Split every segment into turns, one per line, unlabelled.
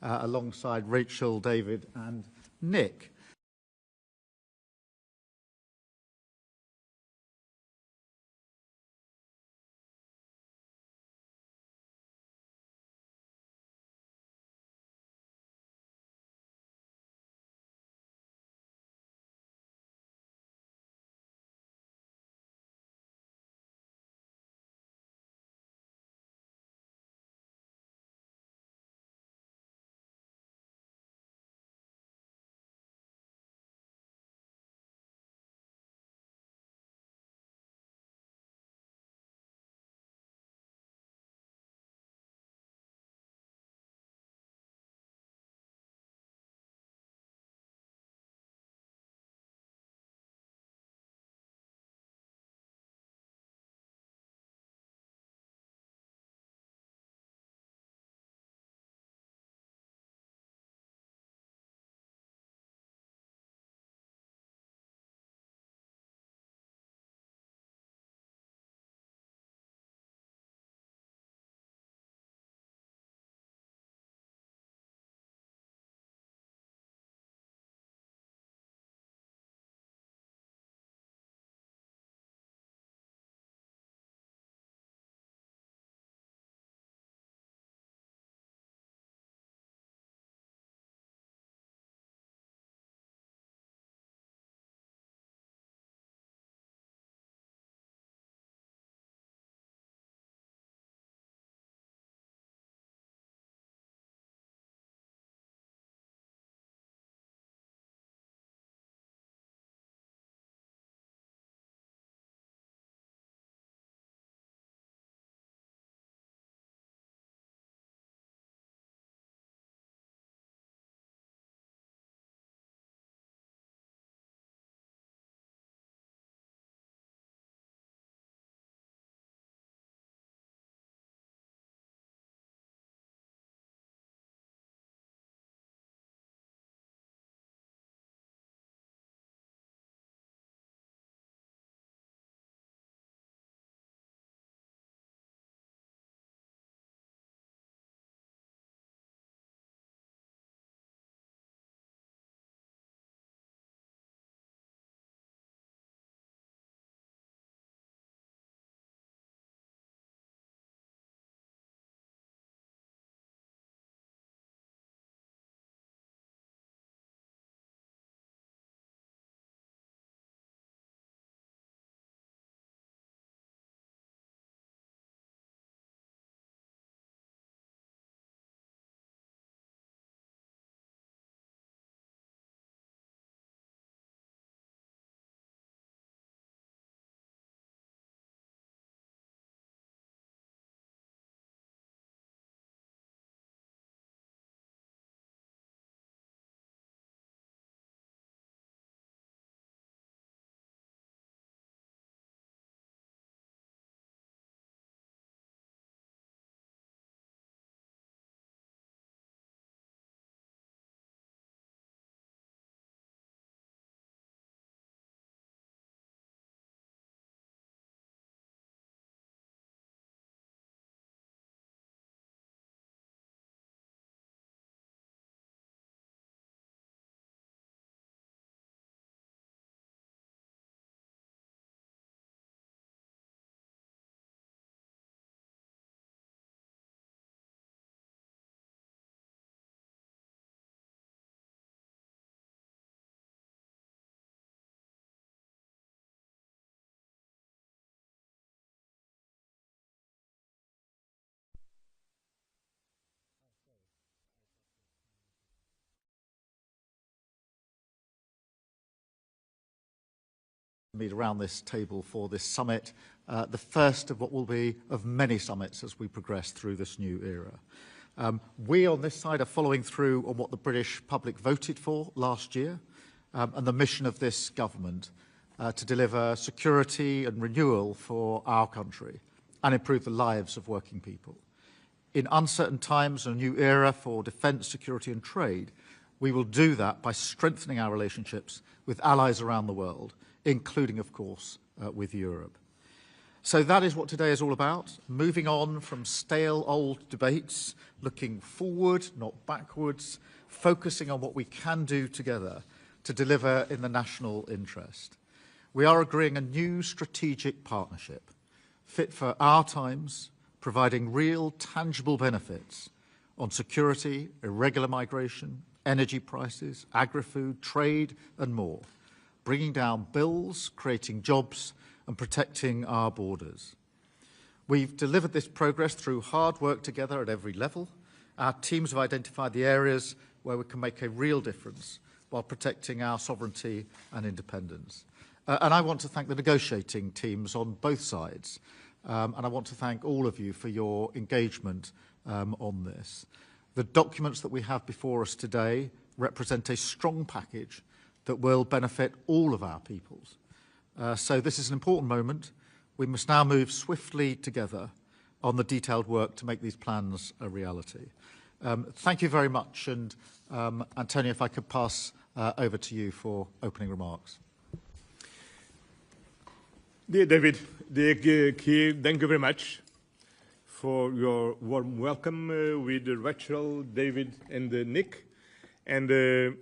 alongside Rachel, David and Nick. Meet around this table for this summit, the first of what will be of many summits as we progress through this new era. We on this side are following through on what the British public voted for last year and the mission of this government to deliver security and renewal for our country and improve the lives of working people. In uncertain times and a new era for defence, security and trade, we will do that by strengthening our relationships with allies around the world, including, of course, with Europe. So that is what today is all about, moving on from stale old debates, looking forward, not backwards, focusing on what we can do together to deliver in the national interest. We are agreeing a new strategic partnership, fit for our times, providing real, tangible benefits on security, irregular migration, energy prices, agri-food, trade and more, bringing down bills, creating jobs and protecting our borders. We've delivered this progress through hard work together at every level. Our teams have identified the areas where we can make a real difference while protecting our sovereignty and independence. And I want to thank the negotiating teams on both sides. And I want to thank all of you for your engagement on this. The documents that we have before us today represent a strong package that will benefit all of our peoples. So this is an important moment. We must now move swiftly together on the detailed work to make these plans a reality. Thank you very much. And Antonio, if I could pass over to you for opening remarks.
Dear David, dear Keir, thank you very much for your warm welcome with Rachel, David and Nick. And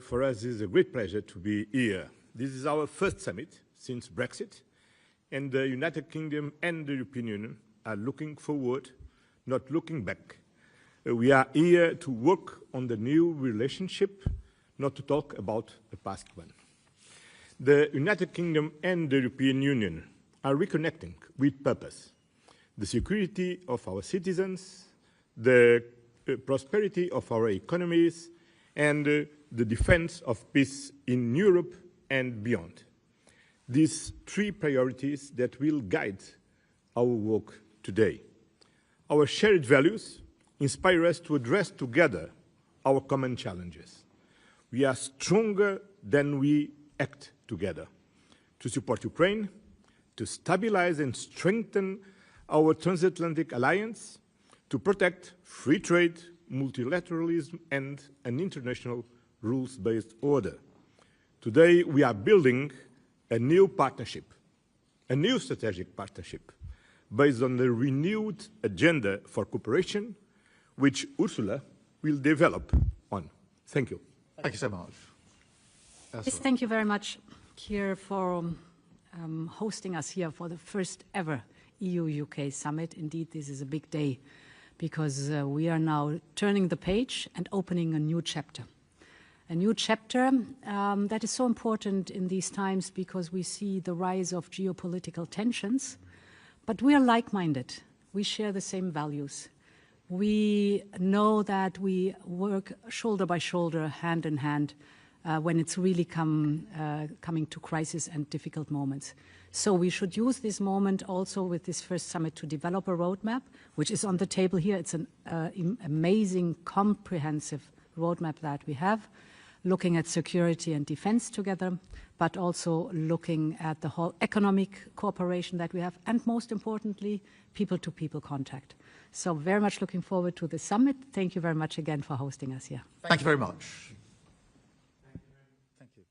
for us, it's a great pleasure to be here. This is our first summit since Brexit, and the United Kingdom and the European Union are looking forward, not looking back. We are here to work on the new relationship, not to talk about the past one. The United Kingdom and the European Union are reconnecting with purpose. The security of our citizens, the prosperity of our economies, and the defense of peace in Europe and beyond. These three priorities that will guide our work today. Our shared values inspire us to address together our common challenges. We are stronger than we act together. To support Ukraine, to stabilize and strengthen our transatlantic alliance, to protect free trade, multilateralism, and an international rules-based order. Today, we are building a new partnership, a new strategic partnership, based on the renewed agenda for cooperation, which Ursula will develop on. Thank you.
Thank you so much.
Yes, thank you very much, Keir, for hosting us here for the first ever EU-UK summit. Indeed, this is a big day because we are now turning the page and opening a new chapter. A new chapter that is so important in these times because we see the rise of geopolitical tensions, but we are like-minded. We share the same values. We know that we work shoulder by shoulder, hand in hand, when it's really coming to crisis and difficult moments. So we should use this moment also with this first summit to develop a roadmap, which is on the table here. It's an amazing, comprehensive roadmap that we have, looking at security and defense together, but also looking at the whole economic cooperation that we have, and most importantly, people-to-people contact. So very much looking forward to the summit. Thank you very much again for hosting us here.
Thank you very much. Thank you.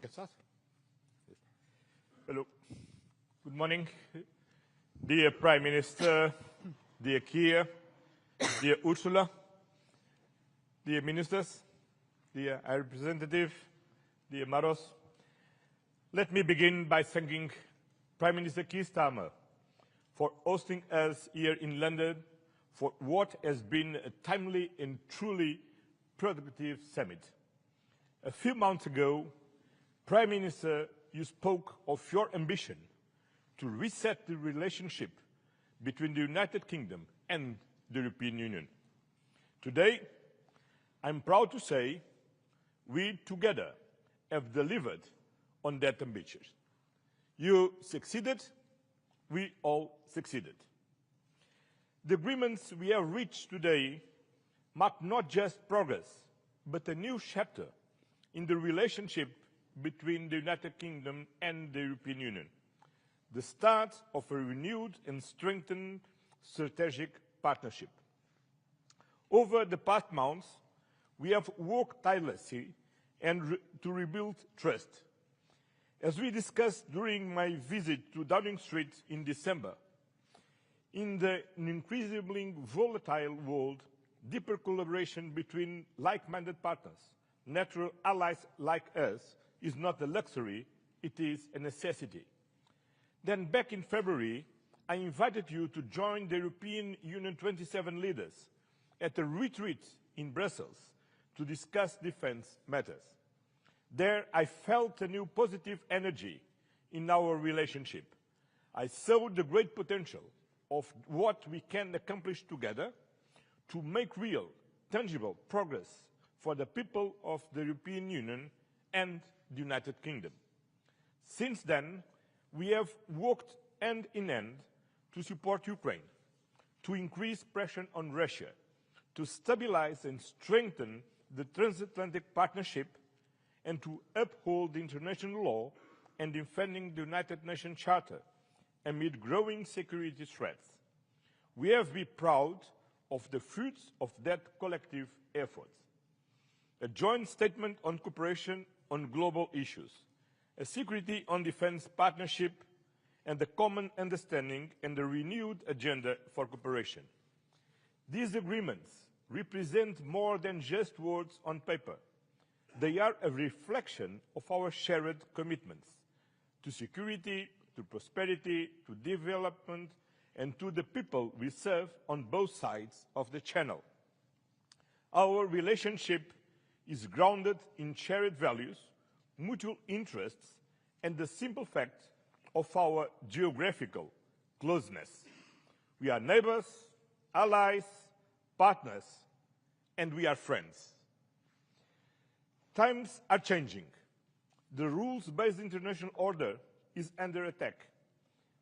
can start. Hello. Good morning, dear Prime Minister, dear Keir, dear Ursula, dear ministers, dear High Representative, dear Maros. Let me begin by thanking Prime Minister Keir Starmer for hosting us here in London for what has been a timely and truly productive summit. A few months ago, Prime Minister, you spoke of your ambition to reset the relationship between the United Kingdom and the European Union. Today, I'm proud to say we together have delivered on that ambition. You succeeded, we all succeeded. The agreements we have reached today mark not just progress, but a new chapter in the relationship between the United Kingdom and the European Union, the start of a renewed and strengthened strategic partnership. Over the past months, we have worked tirelessly to rebuild trust. As we discussed during my visit to Downing Street in December, in an increasingly volatile world, deeper collaboration between like-minded partners, natural allies like us, is not a luxury, it is a necessity. Then back in February, I invited you to join the European Union 27 leaders at a retreat in Brussels to discuss defense matters. There, I felt a new positive energy in our relationship. I saw the great potential of what we can accomplish together to make real, tangible progress for the people of the European Union and the United Kingdom. Since then, we have worked hand in hand to support Ukraine, to increase pressure on Russia, to stabilize and strengthen the transatlantic partnership, and to uphold international law and defending the United Nations Charter amid growing security threats. We have been proud of the fruits of that collective effort. A joint statement on cooperation on global issues, a security on defense partnership, and a common understanding and a renewed agenda for cooperation. These agreements represent more than just words on paper. They are a reflection of our shared commitments to security, to prosperity, to development, and to the people we serve on both sides of the Channel. Our relationship is grounded in shared values, mutual interests, and the simple fact of our geographical closeness. We are neighbors, allies, partners, and we are friends. Times are changing. The rules-based international order is under attack.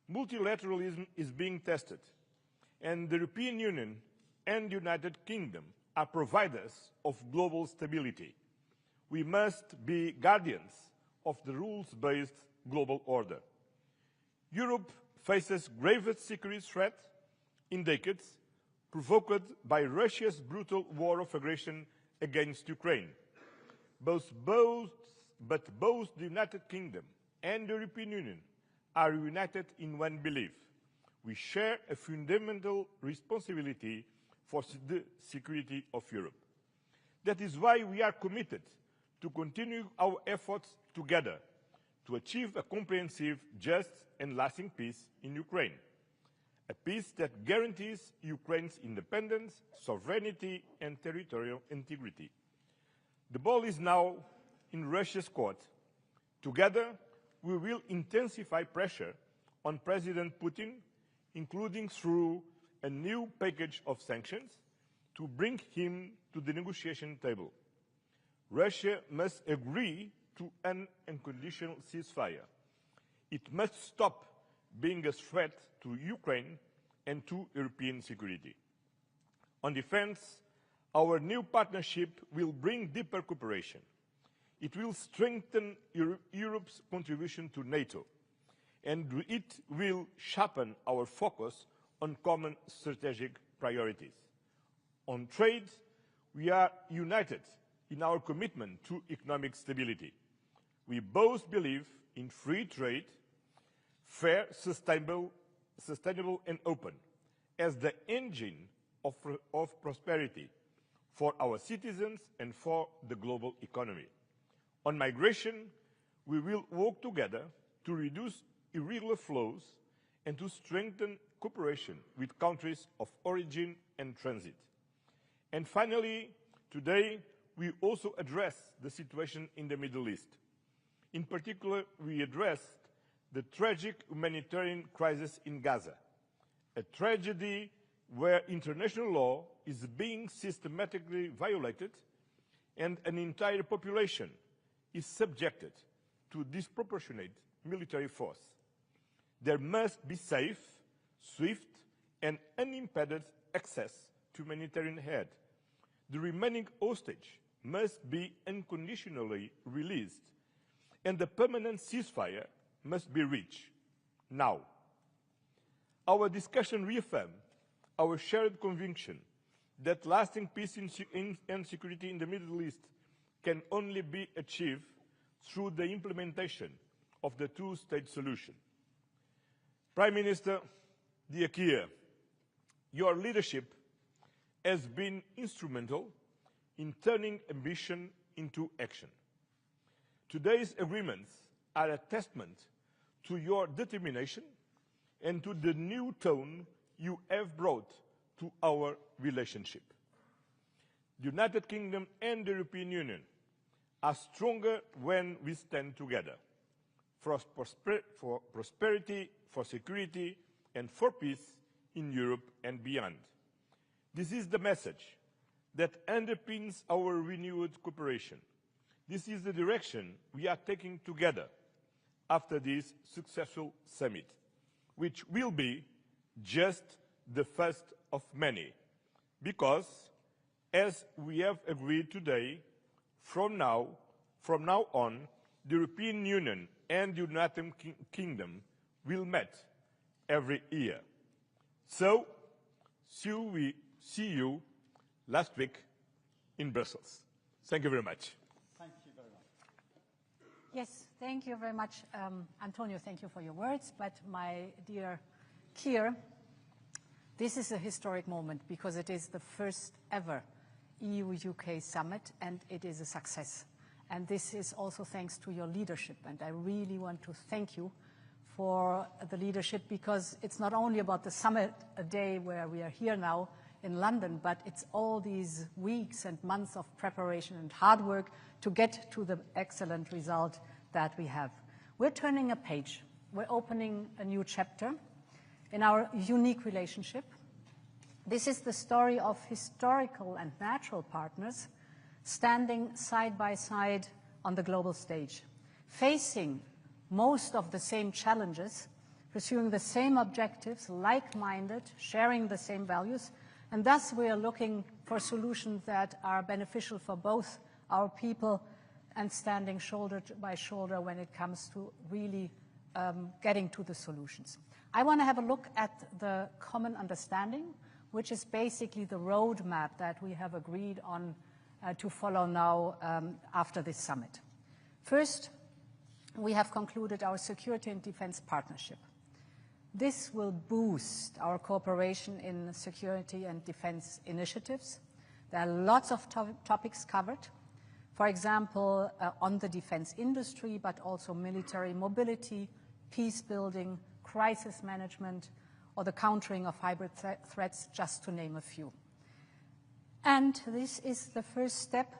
Multilateralism is being tested, and the European Union and the United Kingdom are providers of global stability. We must be guardians of the rules-based global order. Europe faces gravest security threat in decades, provoked by Russia's brutal war of aggression against Ukraine. But both the United Kingdom and the European Union are united in one belief. We share a fundamental responsibility for the security of Europe. That is why we are committed to continue our efforts together to achieve a comprehensive, just and lasting peace in Ukraine. A peace that guarantees Ukraine's independence, sovereignty, and territorial integrity. The ball is now in Russia's court. Together, we will intensify pressure on President Putin, including through a new package of sanctions, to bring him to the negotiation table. Russia must agree to an unconditional ceasefire. It must stop being a threat to Ukraine and to European security. On defense, our new partnership will bring deeper cooperation. It will strengthen Europe's contribution to NATO, and it will sharpen our focus on common strategic priorities. On trade, we are united in our commitment to economic stability. We both believe in free trade, fair, sustainable and open, as the engine of prosperity for our citizens and for the global economy. On migration, we will work together to reduce irregular flows and to strengthen cooperation with countries of origin and transit. And finally, today, we also address the situation in the Middle East. In particular, we addressed the tragic humanitarian crisis in Gaza, a tragedy where international law is being systematically violated and an entire population is subjected to disproportionate military force. There must be safe, swift, and unimpeded access to humanitarian aid. The remaining hostage must be unconditionally released, and the permanent ceasefire must be reached now. Our discussion reaffirmed our shared conviction that lasting peace and security in the Middle East can only be achieved through the implementation of the two-state solution. Prime Minister, dear Keir, your leadership has been instrumental in turning ambition into action. Today's agreements are a testament to your determination and to the new tone you have brought to our relationship. The United Kingdom and the European Union are stronger when we stand together for prosperity, for security, and for peace in Europe and beyond. This is the message that underpins our renewed cooperation. This is the direction we are taking together after this successful summit, which will be just the first of many, because, as we have agreed today, from now on, the European Union and the United Kingdom will meet every year. So, we see you last week in Brussels. Thank you very much.
Thank you very much.
Yes, thank you very much. Antonio, thank you for your words. But my dear Keir, this is a historic moment because it is the first ever EU-UK summit and it is a success. And this is also thanks to your leadership. And I really want to thank you for the leadership, because it's not only about the summit, a day where we are here now in London, but it's all these weeks and months of preparation and hard work to get to the excellent result that we have. We're turning a page. We're opening a new chapter in our unique relationship. This is the story of historical and natural partners standing side by side on the global stage, facing most of the same challenges, pursuing the same objectives, like-minded, sharing the same values, and thus we are looking for solutions that are beneficial for both our people and standing shoulder by shoulder when it comes to really getting to the solutions. I want to have a look at the common understanding, which is basically the roadmap that we have agreed on to follow now after this summit. First, we have concluded our security and defense partnership. This will boost our cooperation in security and defense initiatives. There are lots of topics covered. For example, on the defense industry, but also military mobility, peace building, crisis management, or the countering of hybrid threats, just to name a few. And this is the first step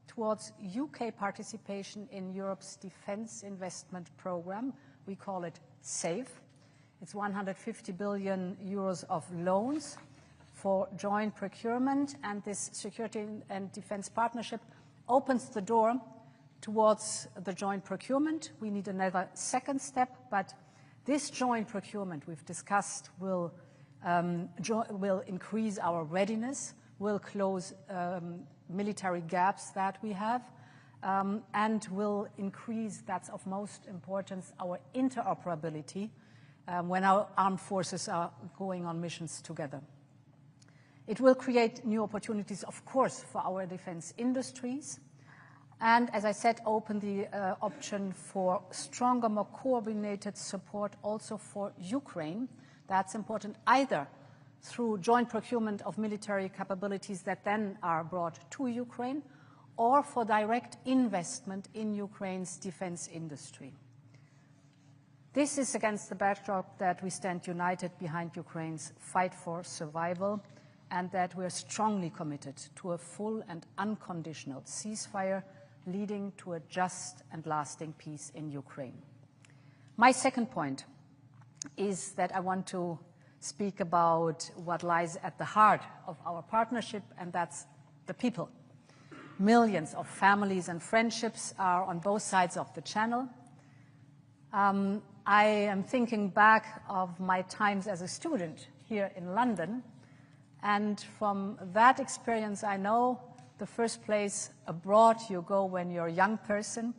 towards UK participation in Europe's defense investment program. We call it SAFE. It's 150 billion euros of loans for joint procurement, and this security and defense partnership opens the door towards the joint procurement. We need another second step, but this joint procurement we've discussed will increase our readiness, will close military gaps that we have, and will increase, that's of most importance, our interoperability when our armed forces are going on missions together. It will create new opportunities, of course, for our defense industries. And as I said, open the option for stronger, more coordinated support also for Ukraine. That's important either through joint procurement of military capabilities that then are brought to Ukraine, or for direct investment in Ukraine's defense industry. This is against the backdrop that we stand united behind Ukraine's fight for survival, and that we are strongly committed to a full and unconditional ceasefire leading to a just and lasting peace in Ukraine. My second point is that I want to speak about what lies at the heart of our partnership, and that's the people. Millions of families and friendships are on both sides of the channel. I am thinking back of my times as a student here in London, and from that experience I know the first place abroad you go when you're a young person,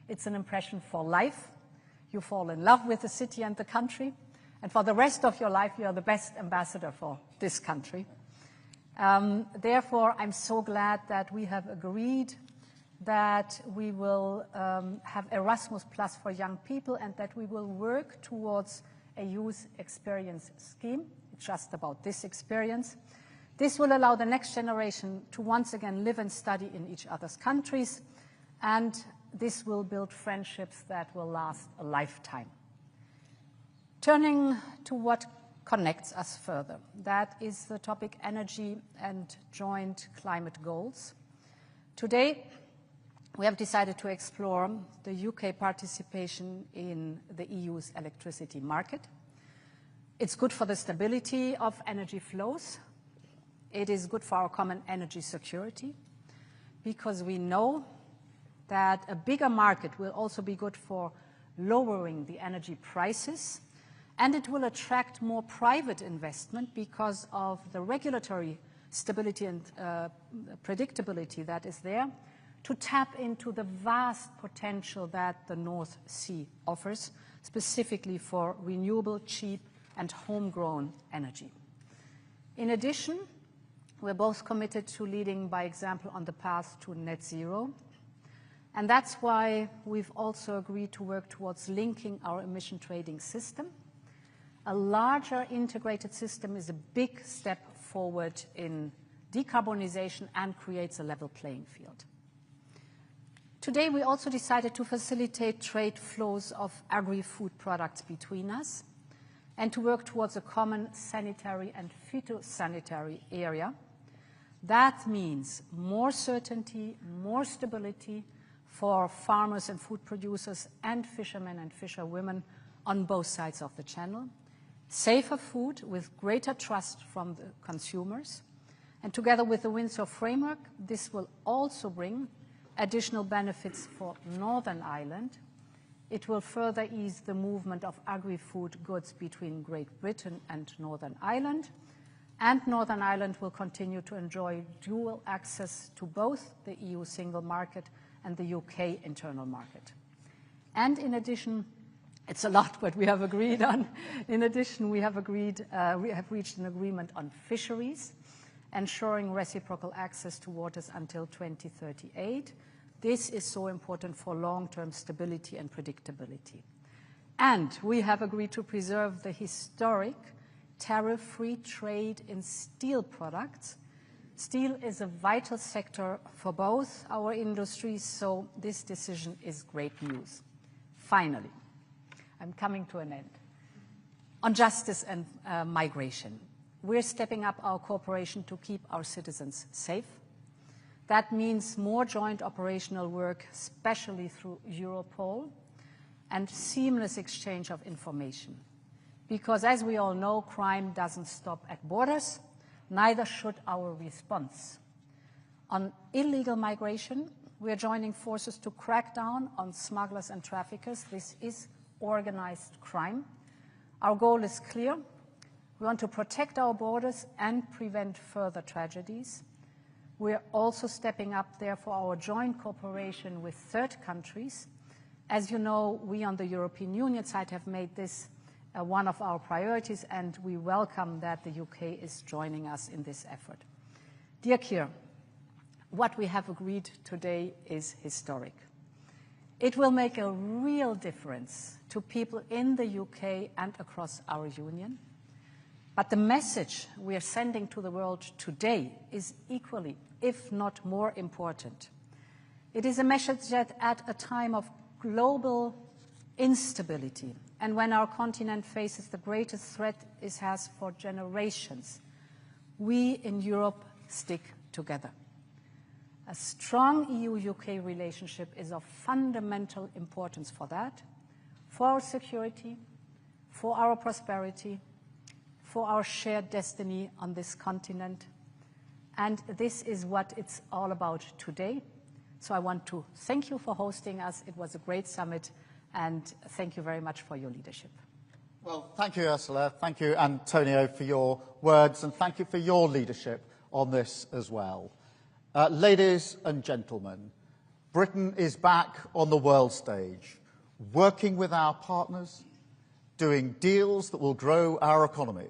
it's an impression for life. You fall in love with the city and the country, and for the rest of your life you are the best ambassador for this country. Therefore, I'm so glad that we have agreed that we will have Erasmus Plus for young people, and that we will work towards a youth experience scheme. It's just about this experience. This will allow the next generation to once again live and study in each other's countries, and this will build friendships that will last a lifetime. Turning to what connects us further, that is the topic energy and joint climate goals. Today, we have decided to explore the UK participation in the EU's electricity market. It's good for the stability of energy flows. It is good for our common energy security, because we know that a bigger market will also be good for lowering the energy prices, and it will attract more private investment because of the regulatory stability and predictability that is there to tap into the vast potential that the North Sea offers, specifically for renewable, cheap, and homegrown energy. In addition, we're both committed to leading by example on the path to net zero. And that's why we've also agreed to work towards linking our emission trading system. A larger integrated system is a big step forward in decarbonization and creates a level playing field. Today, we also decided to facilitate trade flows of agri-food products between us and to work towards a common sanitary and phytosanitary area. That means more certainty, more stability for farmers and food producers and fishermen and fisherwomen on both sides of the channel, safer food with greater trust from the consumers, and together with the Windsor framework, this will also bring additional benefits for Northern Ireland. It will further ease the movement of agri-food goods between Great Britain and Northern Ireland, and Northern Ireland will continue to enjoy dual access to both the EU single market and the UK internal market. And in addition, it's a lot what we have agreed on. In addition, we have reached an agreement on fisheries, ensuring reciprocal access to waters until 2038. This is so important for long-term stability and predictability. And we have agreed to preserve the historic tariff-free trade in steel products. Steel is a vital sector for both our industries, so this decision is great news. Finally, I'm coming to an end. On justice and migration, we're stepping up our cooperation to keep our citizens safe. That means more joint operational work, especially through Europol, and seamless exchange of information. Because as we all know, crime doesn't stop at borders, neither should our response. On illegal migration, we are joining forces to crack down on smugglers and traffickers. This is organized crime. Our goal is clear. We want to protect our borders and prevent further tragedies. We are also stepping up, therefore, our joint cooperation with third countries. As you know, we on the European Union side have made this one of our priorities, and we welcome that the UK is joining us in this effort. Dear Keir, what we have agreed today is historic. It will make a real difference to people in the UK and across our union. But the message we are sending to the world today is equally, if not more important. It is a message that at a time of global instability and when our continent faces the greatest threat it has for generations, we in Europe stick together. A strong EU-UK relationship is of fundamental importance for that, for our security, for our prosperity, for our shared destiny on this continent. And this is what it's all about today. So I want to thank you for hosting us. It was a great summit, and thank you very much for your leadership.
Well, thank you, Ursula. Thank you, Antonio, for your words, and thank you for your leadership on this as well. Ladies and gentlemen, Britain is back on the world stage, working with our partners, doing deals that will grow our economy,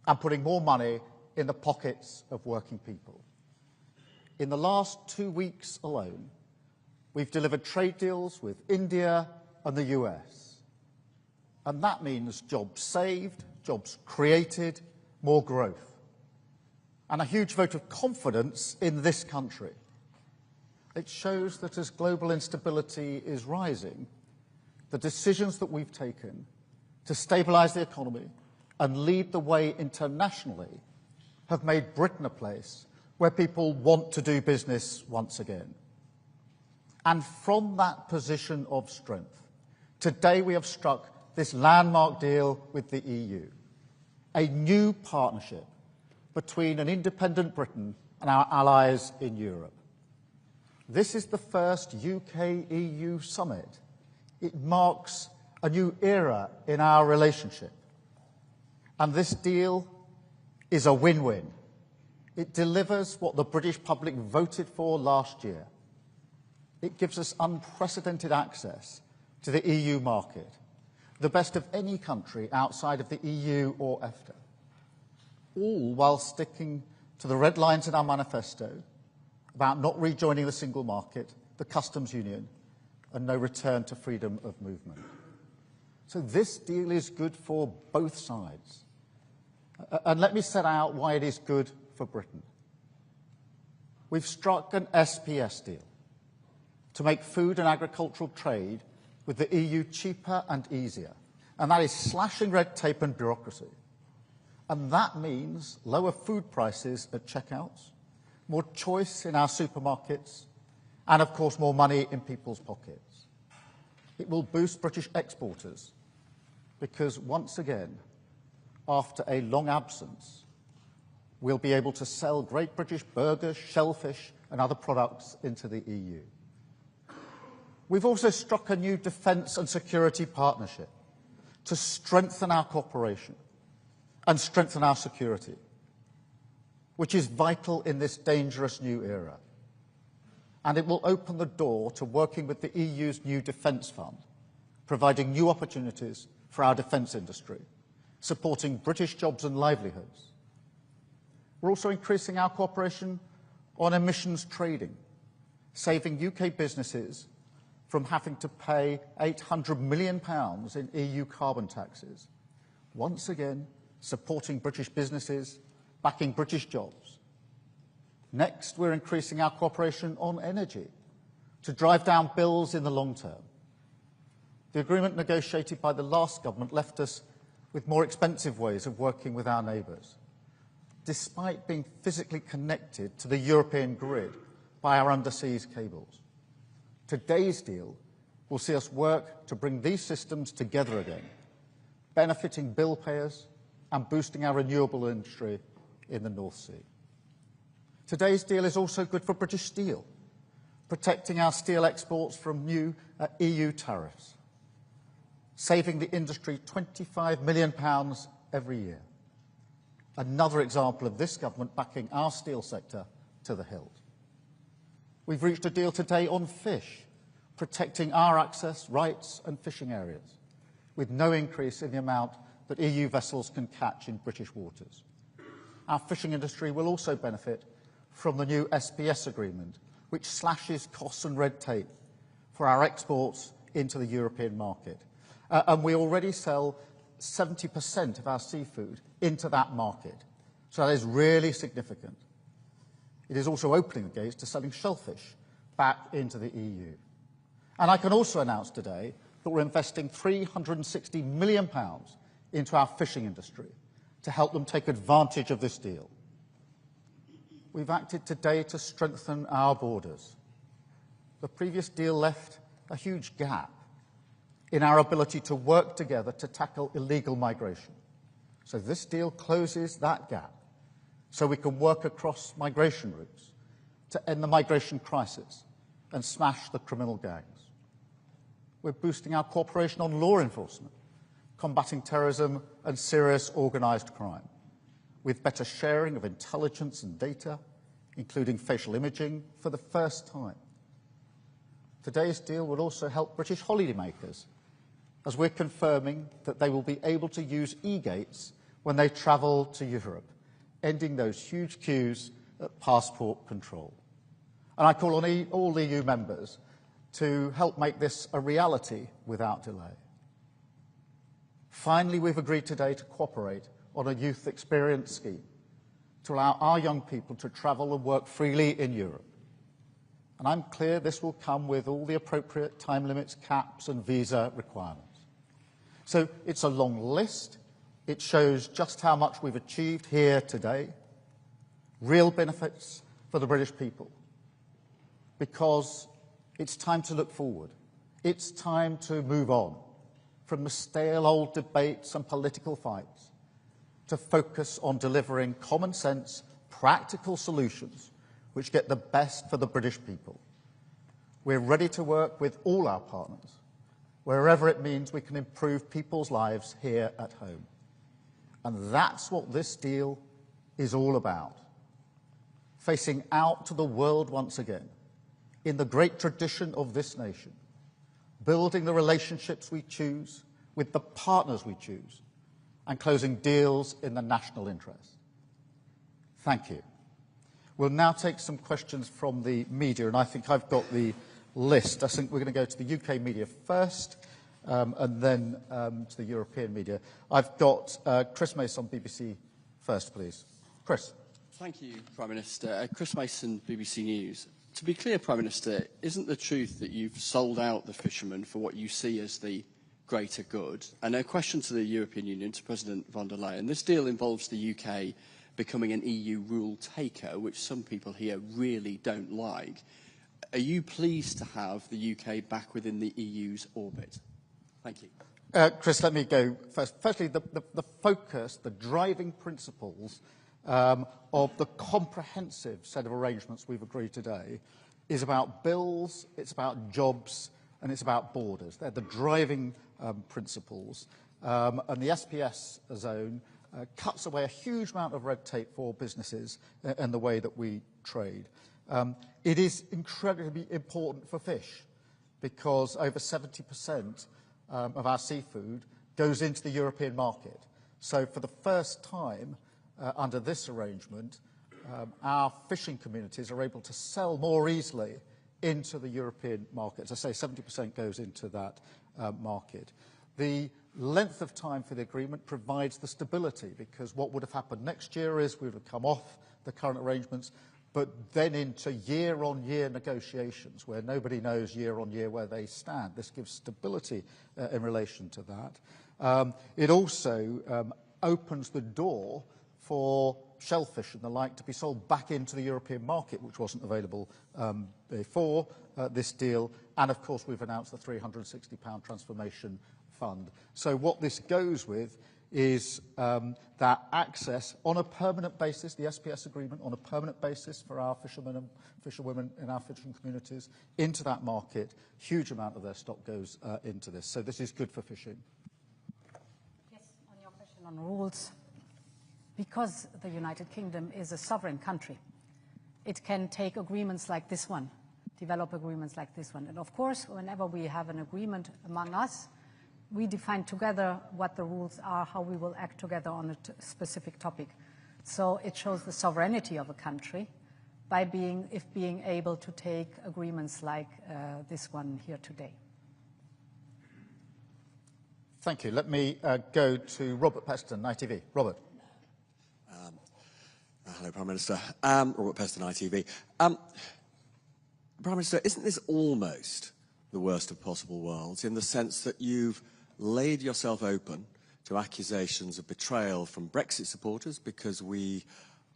and putting more money in the pockets of working people. In the last 2 weeks alone, we've delivered trade deals with India and the US. And that means jobs saved, jobs created, more growth, and a huge vote of confidence in this country. It shows that as global instability is rising, the decisions that we've taken to stabilise the economy and lead the way internationally have made Britain a place where people want to do business once again. And from that position of strength, today we have struck this landmark deal with the EU, a new partnership between an independent Britain and our allies in Europe. This is the first UK-EU summit. It marks a new era in our relationship. And this deal is a win-win. It delivers what the British public voted for last year. It gives us unprecedented access to the EU market, the best of any country outside of the EU or EFTA, all while sticking to the red lines in our manifesto about not rejoining the single market, the customs union, and no return to freedom of movement. So this deal is good for both sides. And let me set out why it is good for Britain. We've struck an SPS deal to make food and agricultural trade with the EU cheaper and easier, and that is slashing red tape and bureaucracy. And that means lower food prices at checkouts, more choice in our supermarkets, and of course more money in people's pockets. It will boost British exporters because once again, after a long absence, we'll be able to sell Great British burgers, shellfish and other products into the EU. We've also struck a new defence and security partnership to strengthen our cooperation and strengthen our security, which is vital in this dangerous new era. And it will open the door to working with the EU's new defence fund, providing new opportunities for our defence industry, supporting British jobs and livelihoods. We're also increasing our cooperation on emissions trading, saving UK businesses from having to pay £800 million in EU carbon taxes, once again supporting British businesses, backing British jobs. Next, we're increasing our cooperation on energy to drive down bills in the long term. The agreement negotiated by the last government left us with more expensive ways of working with our neighbours, despite being physically connected to the European grid by our underseas cables. Today's deal will see us work to bring these systems together again, benefiting bill payers and boosting our renewable industry in the North Sea. Today's deal is also good for British steel, protecting our steel exports from new EU tariffs, saving the industry £25 million every year. Another example of this government backing our steel sector to the hilt. We've reached a deal today on fish, protecting our access, rights and fishing areas, with no increase in the amount that EU vessels can catch in British waters. Our fishing industry will also benefit from the new SPS agreement, which slashes costs and red tape for our exports into the European market. And we already sell 70% of our seafood into that market. So that is really significant. It is also opening the gates to selling shellfish back into the EU. And I can also announce today that we're investing £360 million into our fishing industry to help them take advantage of this deal. We've acted today to strengthen our borders. The previous deal left a huge gap in our ability to work together to tackle illegal migration. So this deal closes that gap so we can work across migration routes to end the migration crisis and smash the criminal gangs. We're boosting our cooperation on law enforcement, combating terrorism and serious organised crime, with better sharing of intelligence and data, including facial imaging, for the first time. Today's deal will also help British holidaymakers, as we're confirming that they will be able to use e-gates when they travel to Europe, ending those huge queues at passport control. And I call on all EU members to help make this a reality without delay. Finally, we've agreed today to cooperate on a youth experience scheme to allow our young people to travel and work freely in Europe. And I'm clear this will come with all the appropriate time limits, caps and visa requirements. So it's a long list. It shows just how much we've achieved here today. Real benefits for the British people. Because it's time to look forward. It's time to move on from the stale old debates and political fights to focus on delivering common sense, practical solutions which get the best for the British people. We're ready to work with all our partners, wherever it means we can improve people's lives here at home. And that's what this deal is all about. Facing out to the world once again, in the great tradition of this nation, building the relationships we choose with the partners we choose, and closing deals in the national interest. Thank you. We'll now take some questions from the media, and I think I've got the list. I think we're going to go to the UK media first, and then to the European media. I've got Chris Mason on BBC first, please. Chris.
Thank you, Prime Minister. Chris Mason, BBC News. To be clear, Prime Minister, isn't the truth that you've sold out the fishermen for what you see as the greater good? And a question to the European Union, to President von der Leyen. This deal involves the UK becoming an EU rule taker, which some people here really don't like. Are you pleased to have the UK back within the EU's orbit? Thank you.
Chris, let me go first. Firstly, the focus, the driving principles of the comprehensive set of arrangements we've agreed today is about bills, it's about jobs, and it's about borders. They're the driving principles. And the SPS zone cuts away a huge amount of red tape for businesses and the way that we trade. It is incredibly important for fish because over 70% of our seafood goes into the European market. So for the first time under this arrangement, our fishing communities are able to sell more easily into the European market. As I say, 70% goes into that market. The length of time for the agreement provides the stability, because what would have happened next year is we would have come off the current arrangements, but then into year-on-year negotiations where nobody knows year-on-year where they stand. This gives stability in relation to that. It also opens the door for shellfish and the like to be sold back into the European market, which wasn't available before this deal. And of course, we've announced the £360 transformation fund. So what this goes with is that access on a permanent basis, the SPS agreement on a permanent basis for our fishermen and fisherwomen in our fishing communities into that market. Huge amount of their stock goes into this. So this is good for fishing.
Yes, on your question on rules. Because the United Kingdom is a sovereign country, it can take agreements like this one, develop agreements like this one. And of course, whenever we have an agreement among us, we define together what the rules are, how we will act together on a specific topic. So it shows the sovereignty of a country, by being able to take agreements like this one here today.
Thank you. Let me go to Robert Peston, ITV. Robert.
Hello, Prime Minister. Robert Peston, ITV. Prime Minister, isn't this almost the worst of possible worlds in the sense that you've laid yourself open to accusations of betrayal from Brexit supporters because we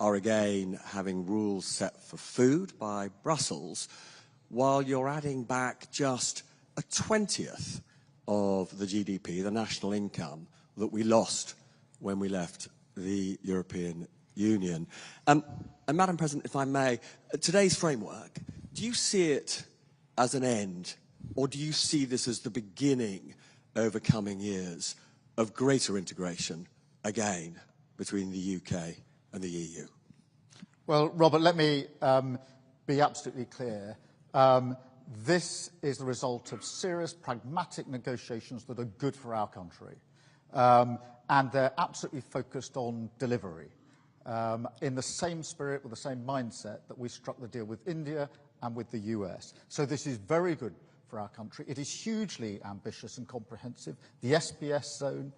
are again having rules set for food by Brussels, while you're adding back just a 20th of the GDP, the national income, that we lost when we left the European Union. And Madam President, if I may, today's framework, do you see it as an end, or do you see this as the beginning over coming years of greater integration, again, between the UK and the EU?
Well, Robert, let me be absolutely clear. This is the result of serious, pragmatic negotiations that are good for our country. And they're absolutely focused on delivery, in the same spirit, with the same mindset that we struck the deal with India and with the US. So this is very good for our country. It is hugely ambitious and comprehensive. The SPS zone,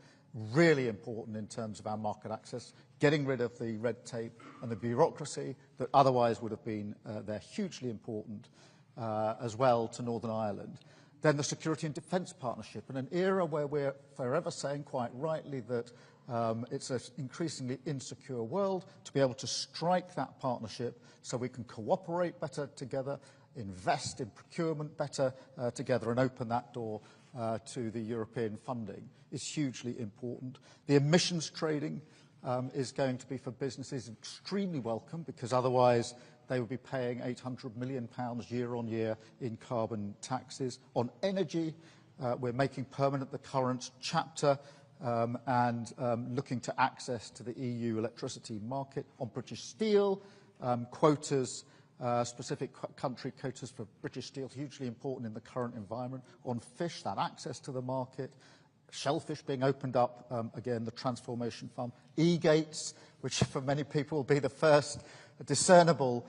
really important in terms of our market access, getting rid of the red tape and the bureaucracy that otherwise would have been there, hugely important as well to Northern Ireland. Then the security and defence partnership, in an era where we're forever saying quite rightly that it's an increasingly insecure world, to be able to strike that partnership so we can cooperate better together, invest in procurement better together, and open that door to the European funding is hugely important. The emissions trading is going to be for businesses extremely welcome, because otherwise they would be paying £800 million year on year in carbon taxes. On energy, we're making permanent the current chapter and looking to access to the EU electricity market. On British steel, quotas, specific country quotas for British steel, hugely important in the current environment. On fish, that access to the market. Shellfish being opened up, again, the Transformation Fund. E-gates, which for many people will be the first discernible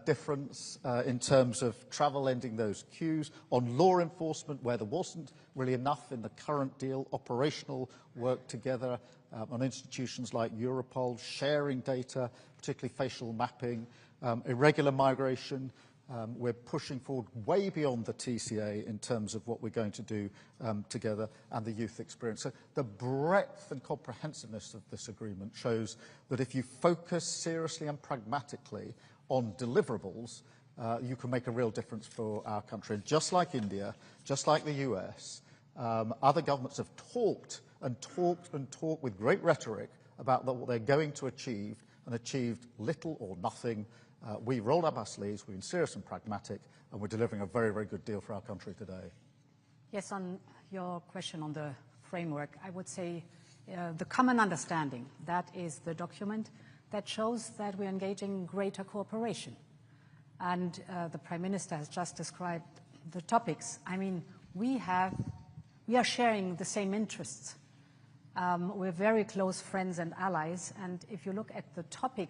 difference in terms of travel, ending those queues. On law enforcement, where there wasn't really enough in the current deal, operational work together on institutions like Europol, sharing data, particularly facial mapping, irregular migration. We're pushing forward way beyond the TCA in terms of what we're going to do together, and the youth experience. So the breadth and comprehensiveness of this agreement shows that if you focus seriously and pragmatically on deliverables, you can make a real difference for our country. And just like India, just like the US, other governments have talked and talked and talked with great rhetoric about what they're going to achieve, and achieved little or nothing. We rolled up our sleeves, we've been serious and pragmatic, and we're delivering a very, very good deal for our country today.
Yes, on your question on the framework, I would say the common understanding, that is the document that shows that we're engaging in greater cooperation. And the Prime Minister has just described the topics. I mean, we are sharing the same interests. We're very close friends and allies, and if you look at the topic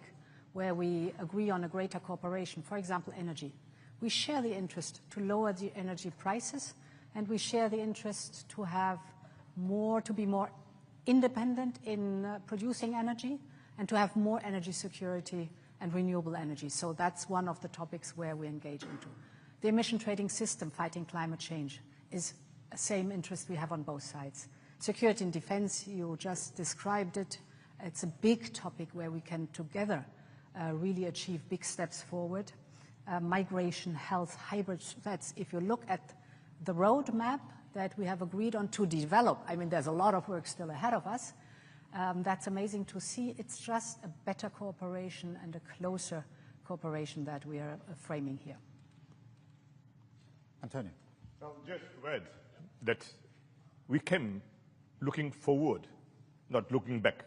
where we agree on a greater cooperation, for example, energy. We share the interest to lower the energy prices, and we share the interest to have to be more independent in producing energy, and to have more energy security and renewable energy. So that's one of the topics where we engage into. The emission trading system, fighting climate change, is the same interest we have on both sides. Security and defense, you just described it. It's a big topic where we can together really achieve big steps forward. Migration, health, hybrid threats. If you look at the roadmap that we have agreed on to develop, I mean, there's a lot of work still ahead of us. That's amazing to see. It's just a better cooperation and a closer cooperation that we are framing here.
Antonio.
Well, just to add that we came looking forward, not looking back.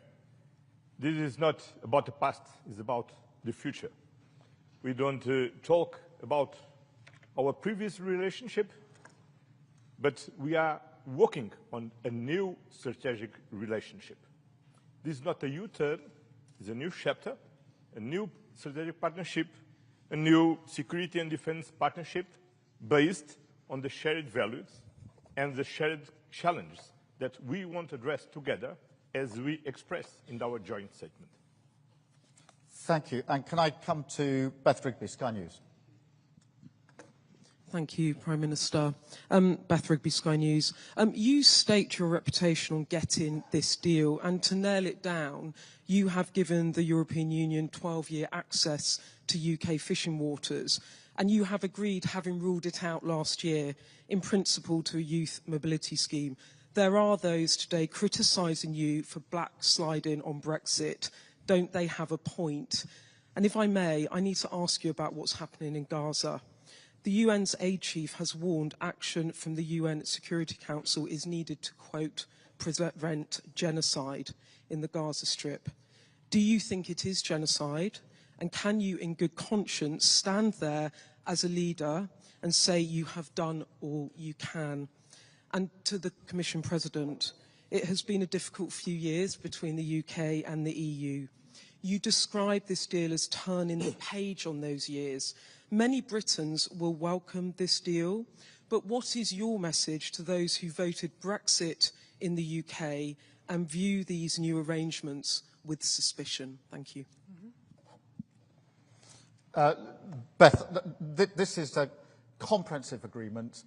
This is not about the past, it's about the future. We don't talk about our previous relationship, but we are working on a new strategic relationship. This is not a U-turn, it's a new chapter, a new strategic partnership a new security and defense partnership based on the shared values and the shared challenges that we want to address together as we express in our joint statement.
Thank you. And can I come to Beth Rigby, Sky News?
Thank you, Prime Minister. Beth Rigby, Sky News. You state your reputation on getting this deal, and to nail it down, you have given the European Union 12-year access to UK fishing waters, and you have agreed, having ruled it out last year, in principle to a youth mobility scheme. There are those today criticising you for backsliding on Brexit. Don't they have a point? And if I may, I need to ask you about what's happening in Gaza. The UN's aid chief has warned action from the UN Security Council is needed to, quote, prevent genocide in the Gaza Strip. Do you think it is genocide? And can you, in good conscience, stand there as a leader and say you have done all you can? And to the Commission President, it has been a difficult few years between the UK and the EU. You describe this deal as turning the page on those years. Many Britons will welcome this deal, but what is your message to those who voted Brexit in the UK and view these new arrangements with suspicion? Thank you.
Beth, this is a comprehensive agreement.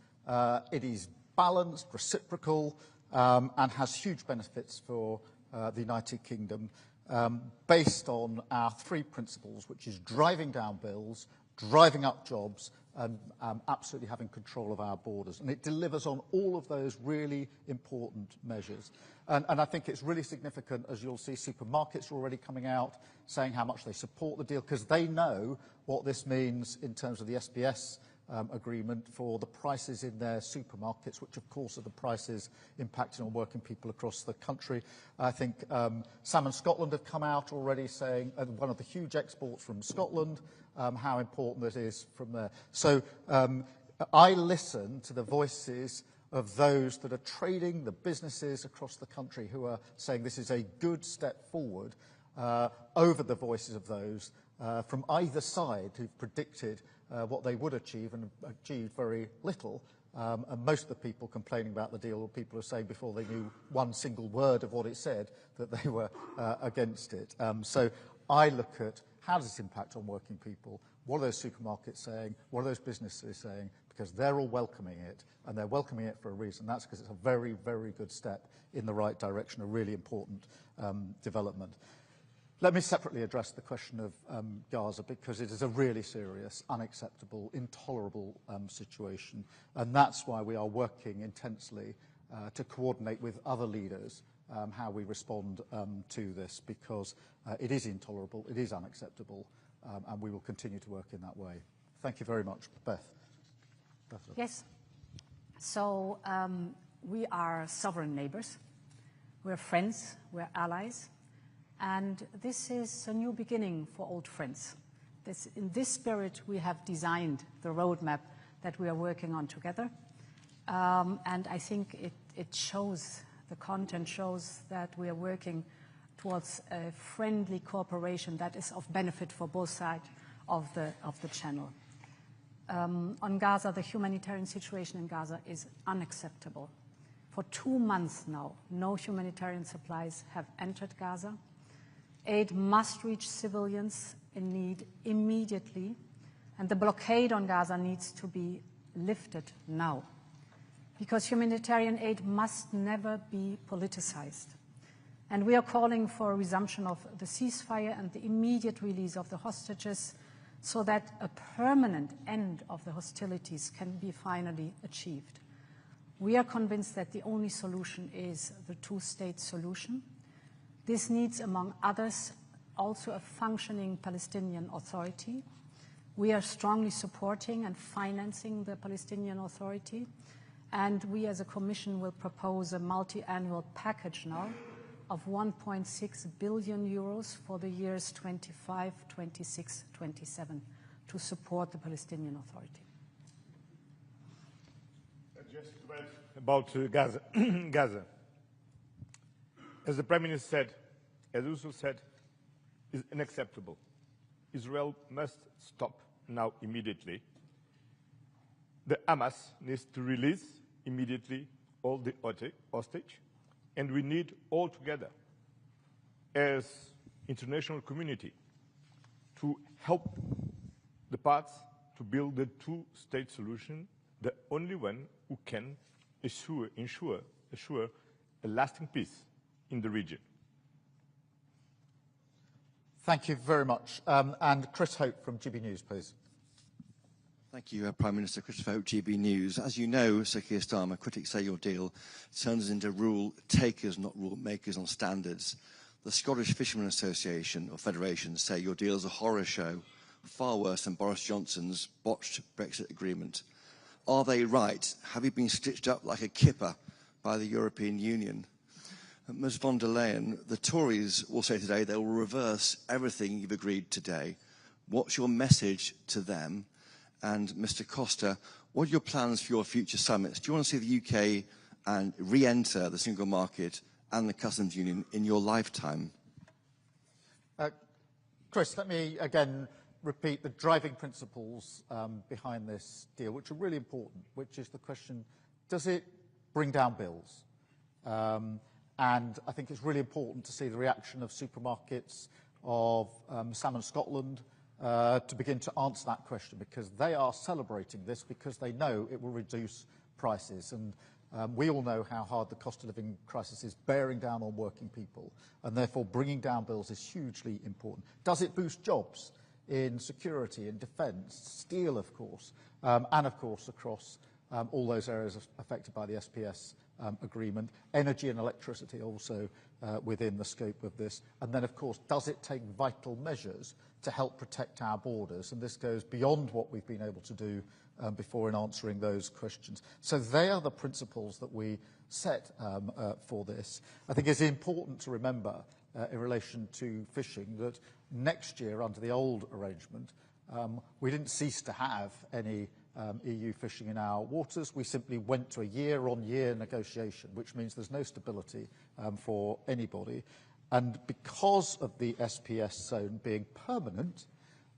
It is balanced, reciprocal, and has huge benefits for the United Kingdom, based on our three principles, which is driving down bills, driving up jobs, and absolutely having control of our borders. And it delivers on all of those really important measures. And I think it's really significant, as you'll see, supermarkets are already coming out saying how much they support the deal, because they know what this means in terms of the SBS agreement for the prices in their supermarkets, which of course are the prices impacting on working people across the country. I think Salmon Scotland have come out already saying one of the huge exports from Scotland, how important it is from there. So I listen to the voices of those that are trading, the businesses across the country who are saying this is a good step forward over the voices of those from either side who've predicted what they would achieve and achieved very little. And most of the people complaining about the deal were people who are saying before they knew one single word of what it said that they were against it. So I look at how does this impact on working people? What are those supermarkets saying? What are those businesses saying? Because they're all welcoming it, and they're welcoming it for a reason. That's because it's a very, very good step in the right direction, a really important development. Let me separately address the question of Gaza, because it is a really serious, unacceptable, intolerable situation. And that's why we are working intensely to coordinate with other leaders how we respond to this, because it is intolerable, it is unacceptable, and we will continue to work in that way. Thank you very much. Beth.
Yes. So we are sovereign neighbours. We're friends, we're allies. And this is a new beginning for old friends. In this spirit, we have designed the roadmap that we are working on together. And I think it shows, the content shows that we are working towards a friendly cooperation that is of benefit for both sides of the channel. On Gaza, the humanitarian situation in Gaza is unacceptable. For 2 months now, no humanitarian supplies have entered Gaza. Aid must reach civilians in need immediately, and the blockade on Gaza needs to be lifted now, because humanitarian aid must never be politicized. And we are calling for a resumption of the ceasefire and the immediate release of the hostages so that a permanent end of the hostilities can be finally achieved. We are convinced that the only solution is the two-state solution. This needs, among others, also a functioning Palestinian Authority. We are strongly supporting and financing the Palestinian Authority, and we as a Commission will propose a multi-annual package now of 1.6 billion euros for the years 25, 26, 27 to support the Palestinian Authority.
Just to add about Gaza. Gaza. As the Prime Minister said, as Ursula said, is unacceptable. Israel must stop now immediately. The Hamas needs to release immediately all the hostage, and we need all together as international community to help the parts to build the two-state solution, the only one who can assure a lasting peace in the region.
Thank you very much. And Chris Hope from GB News, please.
Thank you, Prime Minister. Christopher Hope, GB News. As you know, Sir Keir Starmer, critics say your deal turns us into rule takers, not rule makers on standards. The Scottish Fishermen Association, or Federation, say your deal is a horror show, far worse than Boris Johnson's botched Brexit agreement. Are they right? Have you been stitched up like a kipper by the European Union? Ms von der Leyen, the Tories will say today they will reverse everything you've agreed today. What's your message to them? And Mr Costa, what are your plans for your future summits? Do you want to see the UK and re-enter the single market and the customs union in your lifetime?
Chris, let me again repeat the driving principles behind this deal, which are really important, which is the question, does it bring down bills? And I think it's really important to see the reaction of supermarkets, of Salmon Scotland, to begin to answer that question, because they are celebrating this because they know it will reduce prices. And we all know how hard the cost of living crisis is bearing down on working people, and therefore bringing down bills is hugely important. Does it boost jobs in security, in defence, steel, of course, and of course across all those areas affected by the SPS agreement, energy and electricity also within the scope of this. And then, of course, does it take vital measures to help protect our borders? And this goes beyond what we've been able to do before in answering those questions. So they are the principles that we set for this. I think it's important to remember in relation to fishing that next year, under the old arrangement, we didn't cease to have any EU fishing in our waters. We simply went to a year-on-year negotiation, which means there's no stability for anybody. And because of the SPS zone being permanent,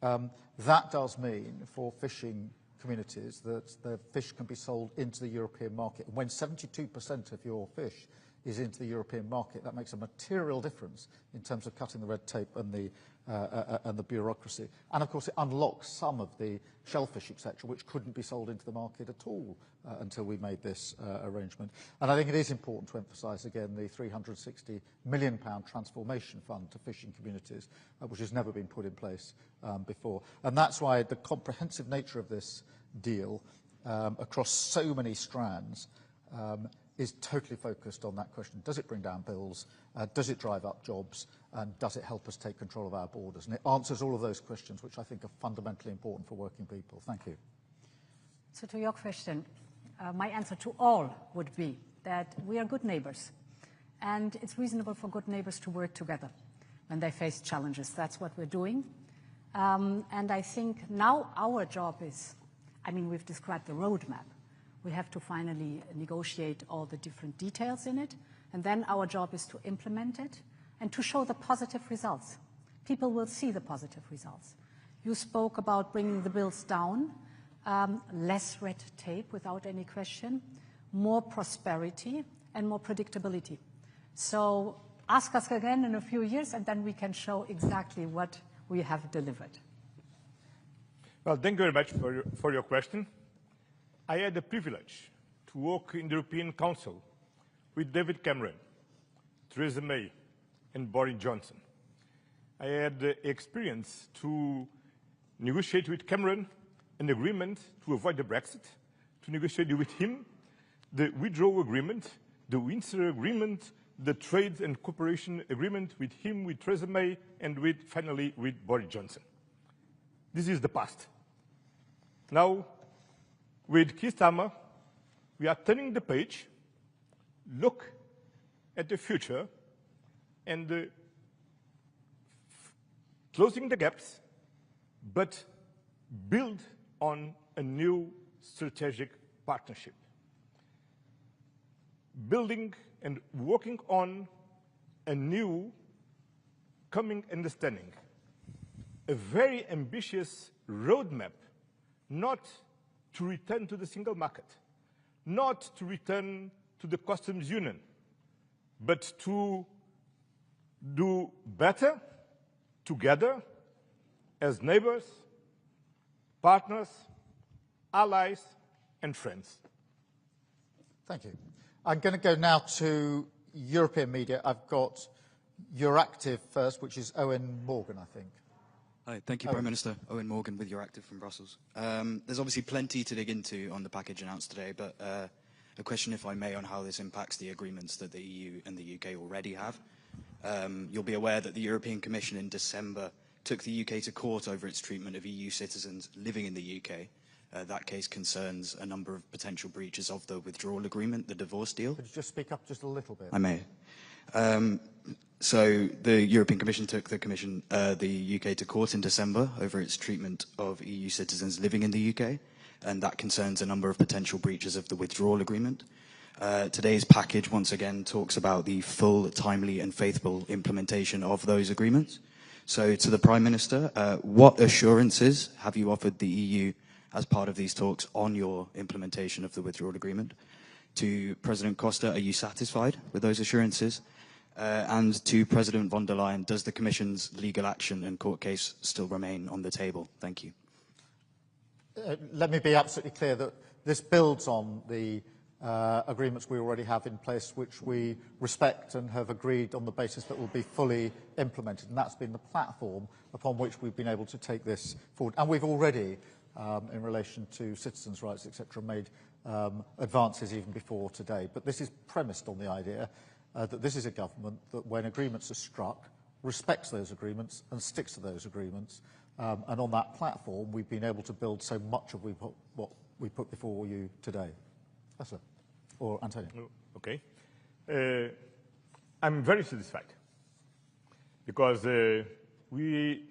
that does mean for fishing communities that the fish can be sold into the European market. And when 72% of your fish is into the European market, that makes a material difference in terms of cutting the red tape and the bureaucracy. And of course, it unlocks some of the shellfish, etc., which couldn't be sold into the market at all until we made this arrangement. And I think it is important to emphasise again the £360 million transformation fund to fishing communities, which has never been put in place before. And that's why the comprehensive nature of this deal across so many strands is totally focused on that question. Does it bring down bills? Does it drive up jobs? And does it help us take control of our borders? And it answers all of those questions, which I think are fundamentally important for working people. Thank you.
So to your question, my answer to all would be that we are good neighbours. And it's reasonable for good neighbours to work together when they face challenges. That's what we're doing. And I think now our job is, I mean, we've described the roadmap. We have to finally negotiate all the different details in it. And then our job is to implement it and to show the positive results. People will see the positive results. You spoke about bringing the bills down, less red tape without any question, more prosperity and more predictability. So ask us again in a few years and then we can show exactly what we have delivered.
Well, thank you very much for your question. I had the privilege to work in the European Council with David Cameron, Theresa May, and Boris Johnson. I had the experience to negotiate with Cameron an agreement to avoid the Brexit, to negotiate with him the withdrawal agreement, the Windsor agreement, the trade and cooperation agreement with him, with Theresa May, and finally with Boris Johnson. This is the past. Now, with Keir Starmer, we are turning the page, look at the future, and closing the gaps, but build on a new strategic partnership. Building and working on a new coming understanding, a very ambitious roadmap, not to return to the single market, not to return to the customs union, but to do better together as neighbors, partners, allies, and friends.
Thank you. I'm going to go now to European media. I've got Euractiv first, which is Owen Morgan, I think.
Hi, thank you, Prime Minister. Owen Morgan with Euractiv from Brussels. There's obviously plenty to dig into on the package announced today, but a question, if I may, on how this impacts the agreements that the EU and the UK already have. You'll be aware that the European Commission in December took the UK to court over its treatment of EU citizens living in the UK. That case concerns a number of potential breaches of the withdrawal agreement, the divorce deal.
Could you just speak up just a little bit?
I may. So the European Commission took the UK to court in December over its treatment of EU citizens living in the UK, and that concerns a number of potential breaches of the withdrawal agreement. Today's package once again talks about the full, timely and faithful implementation of those agreements. So to the Prime Minister, what assurances have you offered the EU as part of these talks on your implementation of the withdrawal agreement? To President Costa, are you satisfied with those assurances? And to President von der Leyen, does the Commission's legal action and court case still remain on the table? Thank you.
Let me be absolutely clear that this builds on the agreements we already have in place, which we respect and have agreed on the basis that will be fully implemented. And that's been the platform upon which we've been able to take this forward. And we've already, in relation to citizens' rights, etc., made advances even before today. But this is premised on the idea that this is a government that, when agreements are struck, respects those agreements and sticks to those agreements. And on that platform, we've been able to build so much of what we put before you today. Yes, sir. Or Antonio.
Okay. I'm very satisfied because we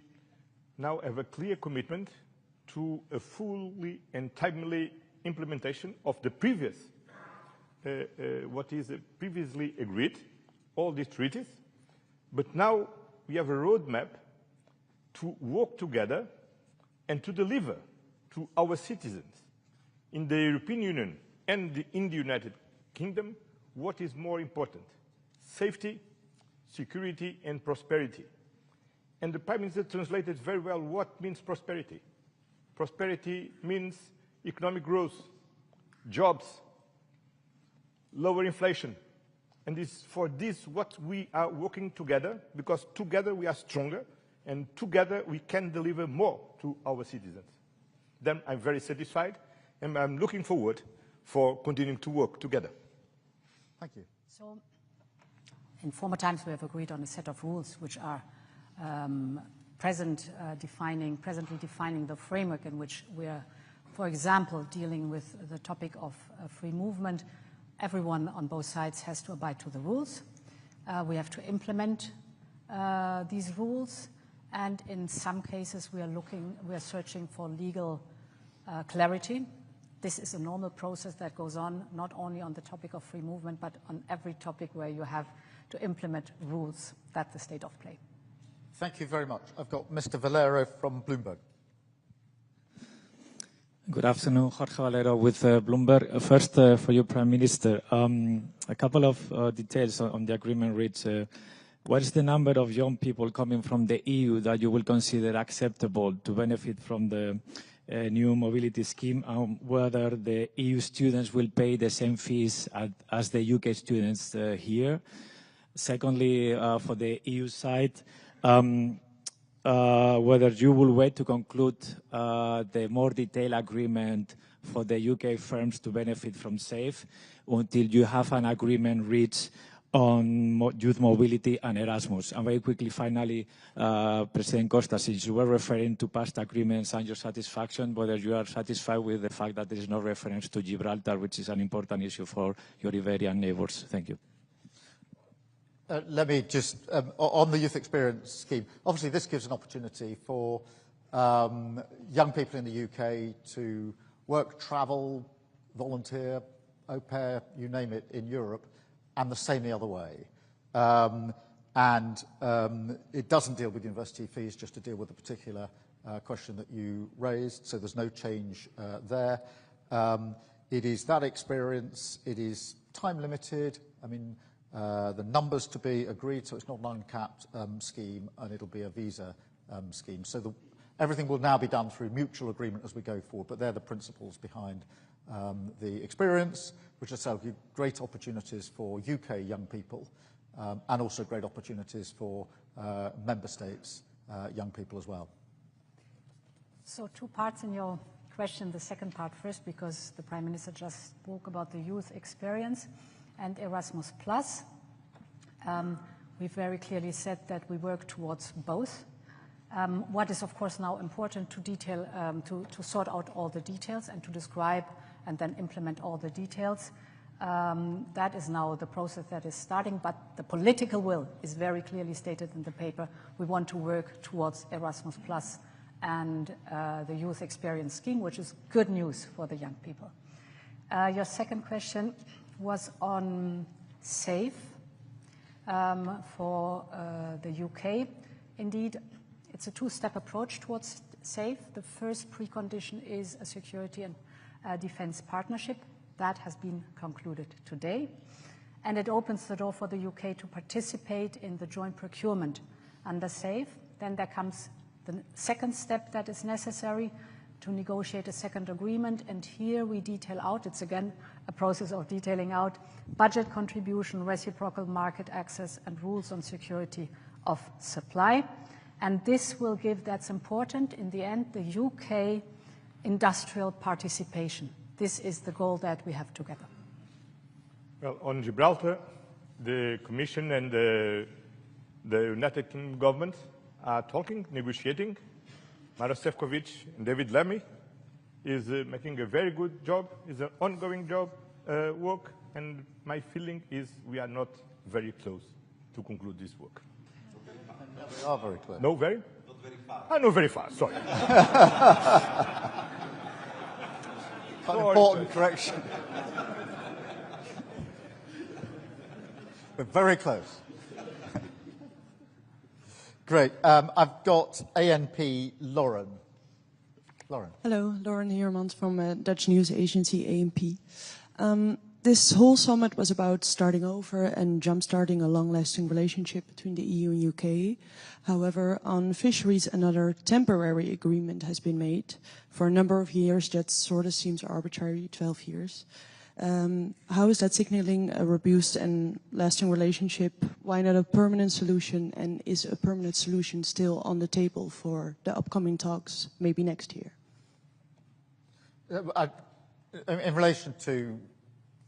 now have a clear commitment to a fully and timely implementation of the previous, what is previously agreed, all these treaties. But now we have a roadmap to work together and to deliver to our citizens in the European Union and in the United Kingdom what is more important: safety, security and prosperity. And the Prime Minister translated very well what means prosperity. Prosperity means economic growth, jobs, lower inflation. And for this what we are working together, because together we are stronger and together we can deliver more to our citizens. Then I'm very satisfied and I'm looking forward for continuing to work together.
Thank you.
So, in former times we have agreed on a set of rules which are presently defining the framework in which we are, for example, dealing with the topic of free movement. Everyone on both sides has to abide to the rules. We have to implement these rules, and in some cases we are searching for legal clarity. This is a normal process that goes on not only on the topic of free movement, but on every topic where you have to implement rules. That's the state of play.
Thank you very much. I've got Mr. Valero from Bloomberg.
Good afternoon, Jorge Valero with Bloomberg. First, for you, Prime Minister, a couple of details on the agreement reads. What is the number of young people coming from the EU that you will consider acceptable to benefit from the new mobility scheme, and whether the EU students will pay the same fees as the UK students here? Secondly, for the EU side, whether you will wait to conclude the more detailed agreement for the UK firms to benefit from SAFE until you have an agreement reached on youth mobility and Erasmus. And very quickly, finally, President Costa, since you were referring to past agreements and your satisfaction, whether you are satisfied with the fact that there is no reference to Gibraltar, which is an important issue for your Iberian neighbours. Thank you.
Let me just, on the youth experience scheme, obviously this gives an opportunity for young people in the UK to work, travel, volunteer, au pair, you name it, in Europe, and the same the other way. It doesn't deal with university fees, just to deal with the particular question that you raised, so there's no change there. It is that experience. It is time limited. I mean, the numbers to be agreed, so it's not an uncapped scheme, and it'll be a visa scheme. So everything will now be done through mutual agreement as we go forward, but they're the principles behind the experience, which will give great opportunities for UK young people and also great opportunities for member states young people as well.
So 2 parts in your question, the second part first, because the Prime Minister just spoke about the youth experience and Erasmus+. We've very clearly said that we work towards both. What is, of course, now important to detail, to sort out all the details and to describe and then implement all the details. That is now the process that is starting, but the political will is very clearly stated in the paper. We want to work towards Erasmus+ and the youth experience scheme, which is good news for the young people. Your second question was on SAFE for the UK. Indeed, it's a 2-step approach towards SAFE. The first precondition is a security and defence partnership. That has been concluded today. And it opens the door for the UK to participate in the joint procurement under SAFE. Then there comes the second step that is necessary to negotiate a second agreement. And here we detail out, it's again a process of detailing out, budget contribution, reciprocal market access, and rules on security of supply. And this will give, that's important, in the end, the UK industrial participation. This is the goal that we have together.
Well, on Gibraltar, the Commission and the United Kingdom government are talking, negotiating. Maros Sefcovic and David Lammy is making a very good job. It's an ongoing job, work, and my feeling is we are not very close to conclude this work.
We are very close.
No, very? Not very fast. Not very fast, sorry.
An important correction. We're very close. Great. I've got ANP Lauren. Lauren.
Hello, Lauren Heermans from Dutch news agency ANP. This whole summit was about starting over and jump-starting a long-lasting relationship between the EU and UK. However, on fisheries, another temporary agreement has been made for a number of years that sort of seems arbitrary, 12 years. How is that signaling a robust and lasting relationship? Why not a permanent solution? And is a permanent solution still on the table for the upcoming talks, maybe next year?
In relation to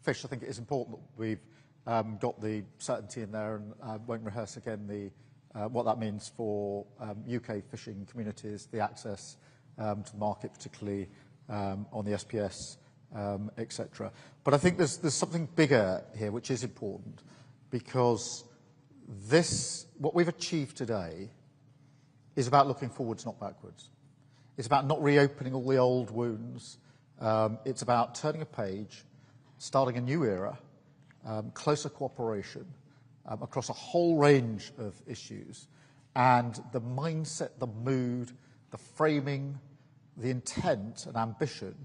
fish, I think it is important that we've got the certainty in there, and I won't rehearse again what that means for UK fishing communities, the access to the market, particularly on the SPS, etc. But I think there's something bigger here which is important, because what we've achieved today is about looking forwards, not backwards. It's about not reopening all the old wounds. It's about turning a page, starting a new era, closer cooperation across a whole range of issues. And the mindset, the mood, the framing, the intent and ambition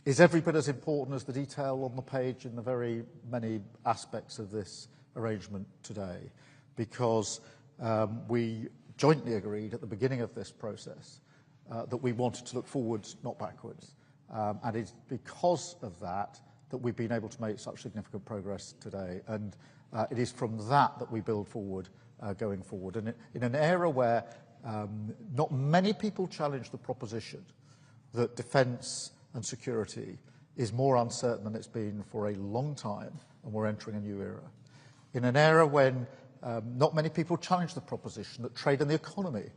is every bit as important as the detail on the page in the very many aspects of this arrangement today. Because we jointly agreed at the beginning of this process that we wanted to look forwards, not backwards. And it's because of that we've been able to make such significant progress today. And it is from that we build forward going forward. And in an era where not many people challenge the proposition that defence and security is more uncertain than it's been for a long time, and we're entering a new era. In an era when not many people challenge the proposition that trade and the economy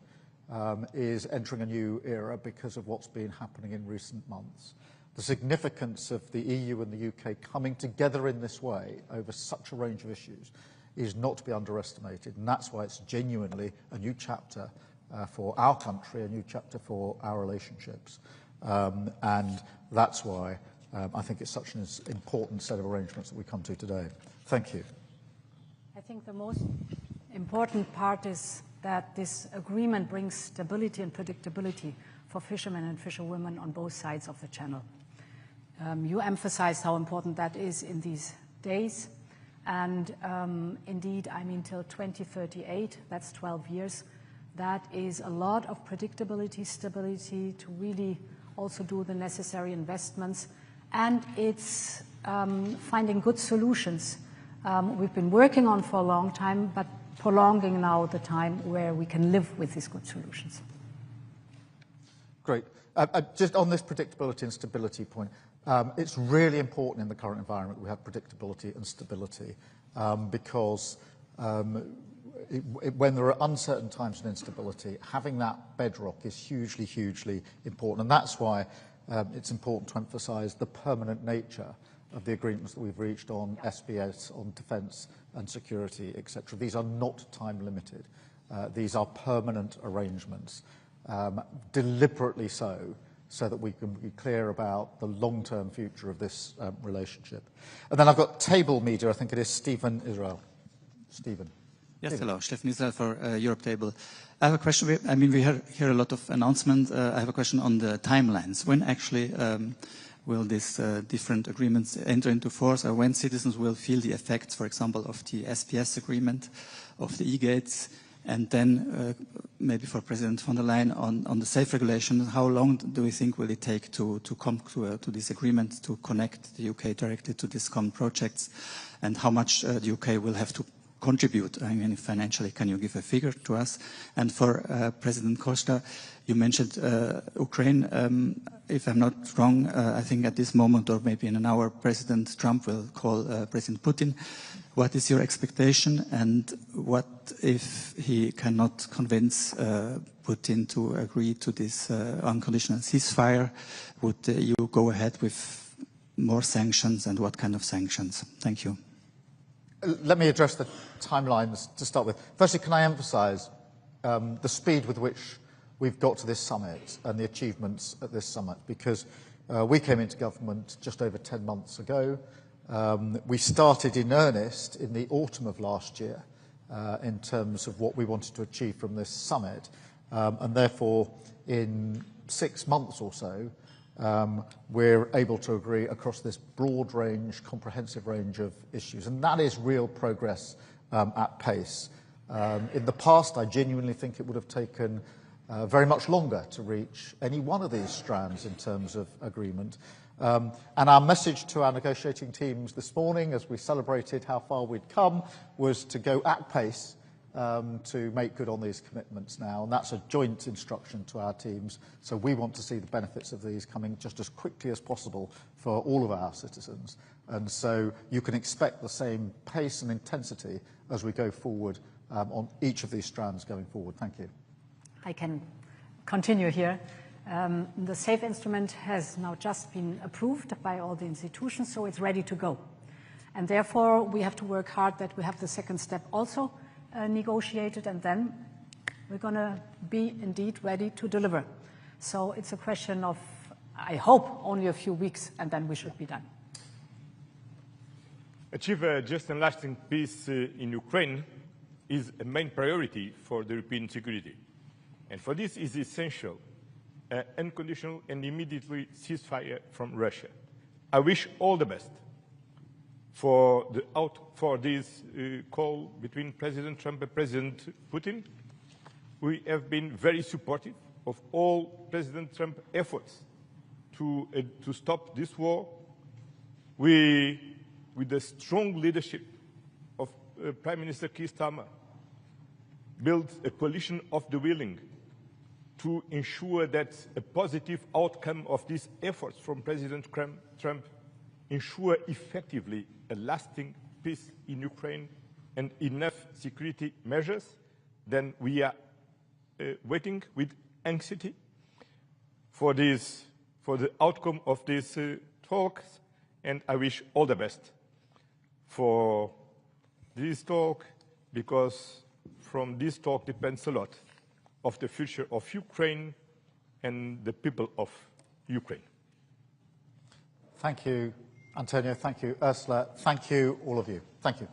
is entering a new era because of what's been happening in recent months. The significance of the EU and the UK coming together in this way over such a range of issues is not to be underestimated, and that's why it's genuinely a new chapter for our country, a new chapter for our relationships. And that's why I think it's such an important set of arrangements that we come to today. Thank you.
I think the most important part is that this agreement brings stability and predictability for fishermen and fisherwomen on both sides of the channel. You emphasized how important that is in these days. And indeed, I mean, till 2038, that's 12 years, that is a lot of predictability, stability to really also do the necessary investments. And it's finding good solutions we've been working on for a long time, but prolonging now the time where we can live with these good solutions.
Great. Just on this predictability and stability point, it's really important in the current environment we have predictability and stability because when there are uncertain times and instability, having that bedrock is hugely, hugely important. And that's why it's important to emphasise the permanent nature of the agreements that we've reached on SBS, on defence and security, etc. These are not time limited. These are permanent arrangements, deliberately so that we can be clear about the long-term future of this relationship. And then I've got Table Media, I think it is Stephen Israel. Stephen.
Yes, hello, Stephen Israel for Europe Table. I have a question. I mean, we hear a lot of announcements. I have a question on the timelines. When actually will these different agreements enter into force, or when citizens will feel the effects, for example, of the SPS agreement, of the e-gates, and then maybe for President von der Leyen on the safe regulation, how long do we think will it take to come to this agreement to connect the UK directly to these common projects, and how much the UK will have to contribute? I mean, financially, can you give a figure to us? And for President Costa, you mentioned Ukraine. If I'm not wrong, I think at this moment, or maybe in an hour, President Trump will call President Putin. What is your expectation, and what if he cannot convince Putin to agree to this unconditional ceasefire? Would you go ahead with more sanctions, and what kind of sanctions? Thank you.
Let me address the timelines to start with. Firstly, can I emphasise the speed with which we've got to this summit and the achievements at this summit, because we came into government just over 10 months ago. We started in earnest in the autumn of last year in terms of what we wanted to achieve from this summit, and therefore in 6 months or so we're able to agree across this broad range, comprehensive range of issues, and that is real progress at pace. In the past, I genuinely think it would have taken very much longer to reach any one of these strands in terms of agreement. And our message to our negotiating teams this morning, as we celebrated how far we'd come, was to go at pace to make good on these commitments now. And that's a joint instruction to our teams. So we want to see the benefits of these coming just as quickly as possible for all of our citizens. And so you can expect the same pace and intensity as we go forward on each of these strands going forward. Thank you.
I can continue here. The SAFE instrument has now just been approved by all the institutions, so it's ready to go. And therefore, we have to work hard that we have the second step also negotiated, and then we're going to be indeed ready to deliver. So it's a question of, I hope, only a few weeks, and then we should be done.
Achieve a just and lasting peace in Ukraine is a main priority for the European security. And for this is essential unconditional and immediately ceasefire from Russia. I wish all the best for this call between President Trump and President Putin. We have been very supportive of all President Trump's efforts to stop this war. With the strong leadership of Prime Minister Keir Starmer, built a coalition of the willing to ensure that a positive outcome of these efforts from President Trump ensure effectively a lasting peace in Ukraine and enough security measures. Then we are waiting with anxiety for the outcome of these talks, and I wish all the best for this talk, because from this talk depends a lot of the future of Ukraine and the people of Ukraine.
Thank you, Antonio. Thank you, Ursula. Thank you, all of you. Thank you.